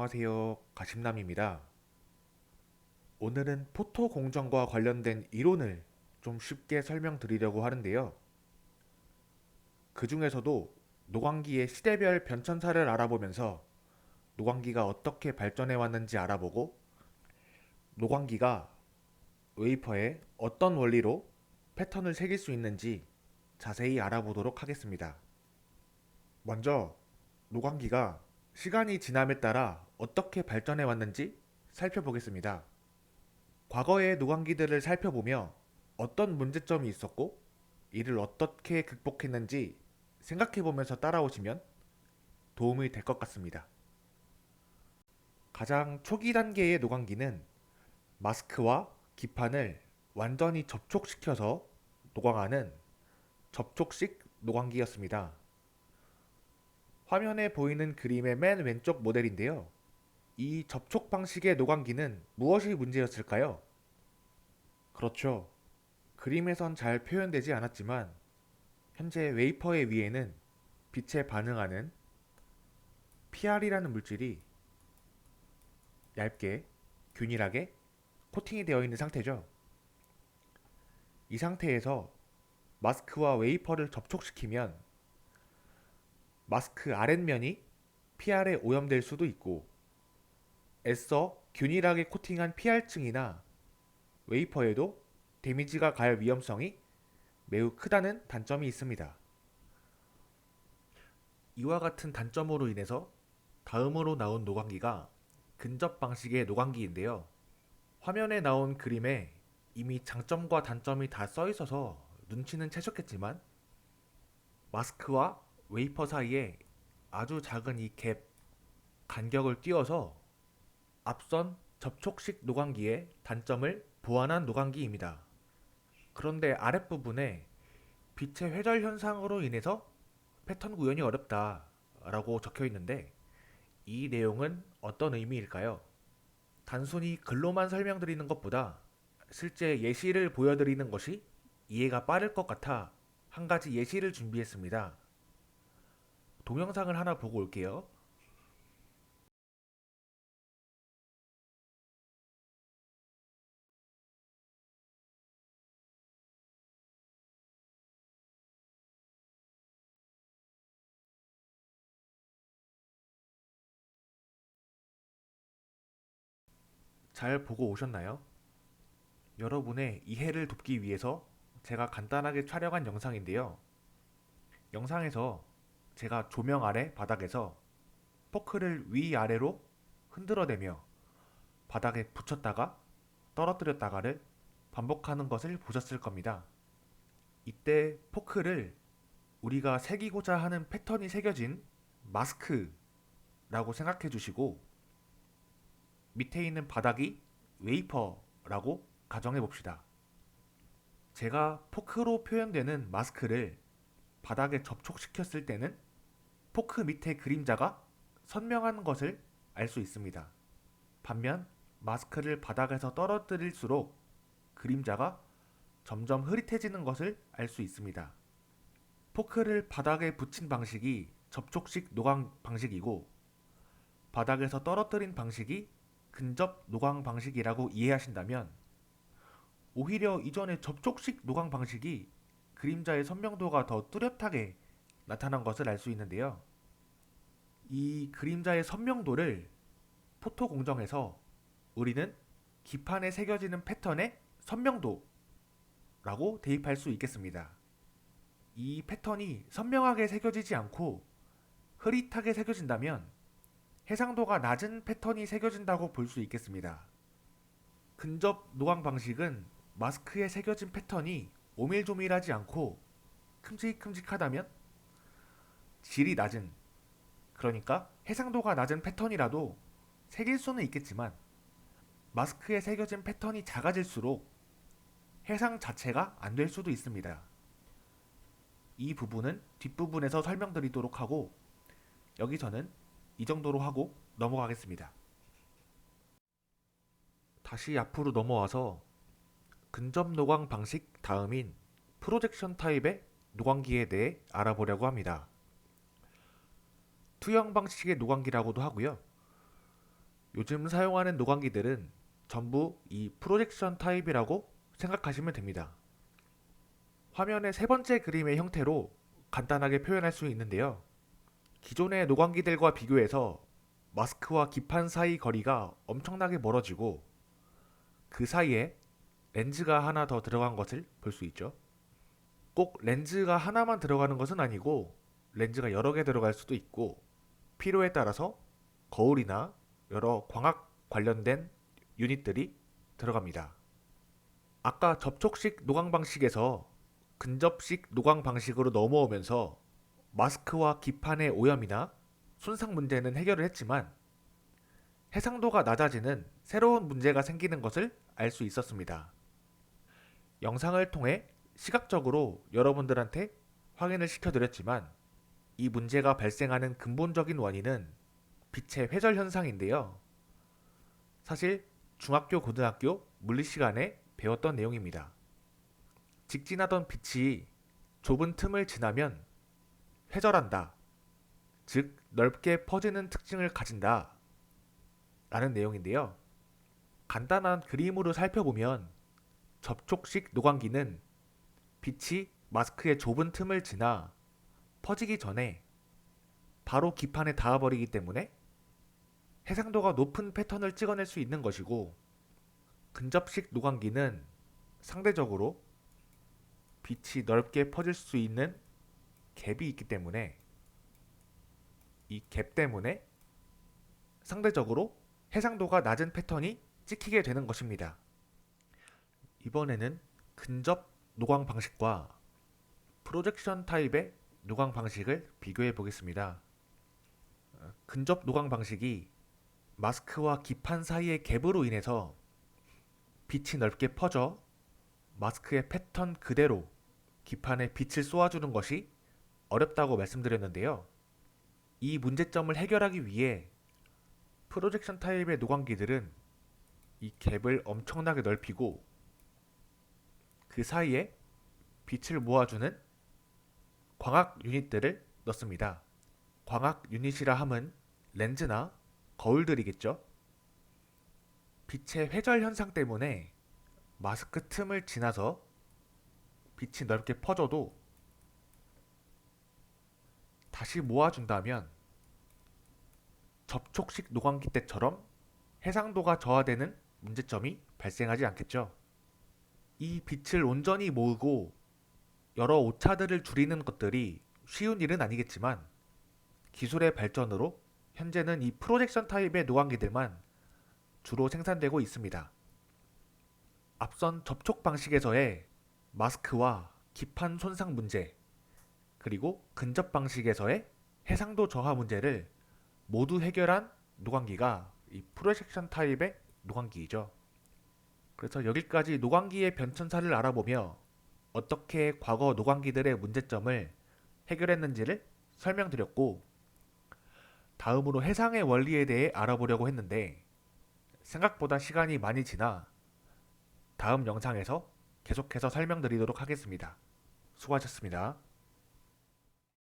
안녕하세요. 가심남입니다. 오늘은 포토 공정과 관련된 이론을 좀 쉽게 설명드리려고 하는데요. 그 중에서도 노광기의 시대별 변천사를 알아보면서 노광기가 어떻게 발전해 왔는지 알아보고 노광기가 웨이퍼에 어떤 원리로 패턴을 새길 수 있는지 자세히 알아보도록 하겠습니다. 먼저 노광기가 시간이 지남에 따라 어떻게 발전해 왔는지 살펴보겠습니다. 과거의 노광기들을 살펴보며 어떤 문제점이 있었고 이를 어떻게 극복했는지 생각해보면서 따라오시면 도움이 될 것 같습니다. 가장 초기 단계의 노광기는 마스크와 기판을 완전히 접촉시켜서 노광하는 접촉식 노광기였습니다. 화면에 보이는 그림의 맨 왼쪽 모델인데요. 이 접촉 방식의 노광기는 무엇이 문제였을까요? 그렇죠. 그림에선 잘 표현되지 않았지만 현재 웨이퍼의 위에는 빛에 반응하는 PR이라는 물질이 얇게 균일하게 코팅이 되어 있는 상태죠. 이 상태에서 마스크와 웨이퍼를 접촉시키면 마스크 아랫면이 PR에 오염될 수도 있고 애써 균일하게 코팅한 PR층이나 웨이퍼에도 데미지가 갈 위험성이 매우 크다는 단점이 있습니다. 이와 같은 단점으로 인해서 다음으로 나온 노광기가 근접 방식의 노광기인데요. 화면에 나온 그림에 이미 장점과 단점이 다 써 있어서 눈치는 채셨겠지만 마스크와 웨이퍼 사이에 아주 작은 이 갭, 간격을 띄워서 앞선 접촉식 노광기의 단점을 보완한 노광기입니다. 그런데 아랫부분에 빛의 회절 현상으로 인해서 패턴 구현이 어렵다 라고 적혀 있는데 이 내용은 어떤 의미일까요? 단순히 글로만 설명드리는 것보다 실제 예시를 보여드리는 것이 이해가 빠를 것 같아 한 가지 예시를 준비했습니다. 동영상을 하나 보고 올게요. 잘 보고 오셨나요? 여러분의 이해를 돕기 위해서 제가 간단하게 촬영한 영상인데요. 영상에서 제가 조명 아래 바닥에서 포크를 위아래로 흔들어대며 바닥에 붙였다가 떨어뜨렸다가를 반복하는 것을 보셨을 겁니다. 이때 포크를 우리가 새기고자 하는 패턴이 새겨진 마스크라고 생각해 주시고 밑에 있는 바닥이 웨이퍼라고 가정해 봅시다. 제가 포크로 표현되는 마스크를 바닥에 접촉시켰을 때는 포크 밑에 그림자가 선명한 것을 알 수 있습니다. 반면 마스크를 바닥에서 떨어뜨릴수록 그림자가 점점 흐릿해지는 것을 알 수 있습니다. 포크를 바닥에 붙인 방식이 접촉식 노광 방식이고 바닥에서 떨어뜨린 방식이 근접 노광 방식이라고 이해하신다면 오히려 이전의 접촉식 노광 방식이 그림자의 선명도가 더 뚜렷하게 나타난 것을 알 수 있는데요. 이 그림자의 선명도를 포토 공정에서 우리는 기판에 새겨지는 패턴의 선명도라고 대입할 수 있겠습니다. 이 패턴이 선명하게 새겨지지 않고 흐릿하게 새겨진다면 해상도가 낮은 패턴이 새겨진다고 볼 수 있겠습니다. 근접 노광 방식은 마스크에 새겨진 패턴이 오밀조밀하지 않고 큼직큼직하다면 질이 낮은, 그러니까 해상도가 낮은 패턴이라도 새길 수는 있겠지만 마스크에 새겨진 패턴이 작아질수록 해상 자체가 안 될 수도 있습니다. 이 부분은 뒷부분에서 설명드리도록 하고 여기서는 이 정도로 하고 넘어가겠습니다. 다시 앞으로 넘어와서 근접 노광 방식 다음인 프로젝션 타입의 노광기에 대해 알아보려고 합니다. 투영 방식의 노광기라고도 하고요. 요즘 사용하는 노광기들은 전부 이 프로젝션 타입이라고 생각하시면 됩니다. 화면의 세 번째 그림의 형태로 간단하게 표현할 수 있는데요. 기존의 노광기들과 비교해서 마스크와 기판 사이 거리가 엄청나게 멀어지고 그 사이에 렌즈가 하나 더 들어간 것을 볼 수 있죠. 꼭 렌즈가 하나만 들어가는 것은 아니고 렌즈가 여러 개 들어갈 수도 있고 필요에 따라서 거울이나 여러 광학 관련된 유닛들이 들어갑니다. 아까 접촉식 노광 방식에서 근접식 노광 방식으로 넘어오면서 마스크와 기판의 오염이나 손상 문제는 해결을 했지만 해상도가 낮아지는 새로운 문제가 생기는 것을 알 수 있었습니다. 영상을 통해 시각적으로 여러분들한테 확인을 시켜드렸지만 이 문제가 발생하는 근본적인 원인은 빛의 회절 현상인데요. 사실 중학교, 고등학교 물리 시간에 배웠던 내용입니다. 직진하던 빛이 좁은 틈을 지나면 회절한다. 즉, 넓게 퍼지는 특징을 가진다. 라는 내용인데요. 간단한 그림으로 살펴보면 접촉식 노광기는 빛이 마스크의 좁은 틈을 지나 퍼지기 전에 바로 기판에 닿아버리기 때문에 해상도가 높은 패턴을 찍어낼 수 있는 것이고, 근접식 노광기는 상대적으로 빛이 넓게 퍼질 수 있는 갭이 있기 때문에 이 갭 때문에 상대적으로 해상도가 낮은 패턴이 찍히게 되는 것입니다. 이번에는 근접 노광 방식과 프로젝션 타입의 노광 방식을 비교해 보겠습니다. 근접 노광 방식이 마스크와 기판 사이의 갭으로 인해서 빛이 넓게 퍼져 마스크의 패턴 그대로 기판에 빛을 쏘아주는 것이 어렵다고 말씀드렸는데요. 이 문제점을 해결하기 위해 프로젝션 타입의 노광기들은 이 갭을 엄청나게 넓히고 그 사이에 빛을 모아주는 광학 유닛들을 넣습니다. 광학 유닛이라 함은 렌즈나 거울들이겠죠. 빛의 회절 현상 때문에 마스크 틈을 지나서 빛이 넓게 퍼져도 다시 모아준다면 접촉식 노광기 때처럼 해상도가 저하되는 문제점이 발생하지 않겠죠. 이 빛을 온전히 모으고 여러 오차들을 줄이는 것들이 쉬운 일은 아니겠지만 기술의 발전으로 현재는 이 프로젝션 타입의 노광기들만 주로 생산되고 있습니다. 앞선 접촉 방식에서의 마스크와 기판 손상 문제, 그리고 근접 방식에서의 해상도 저하 문제를 모두 해결한 노광기가 이 프로젝션 타입의 노광기이죠. 그래서 여기까지 노광기의 변천사를 알아보며 어떻게 과거 노광기들의 문제점을 해결했는지를 설명드렸고, 다음으로 해상의 원리에 대해 알아보려고 했는데 생각보다 시간이 많이 지나 다음 영상에서 계속해서 설명드리도록 하겠습니다. 수고하셨습니다.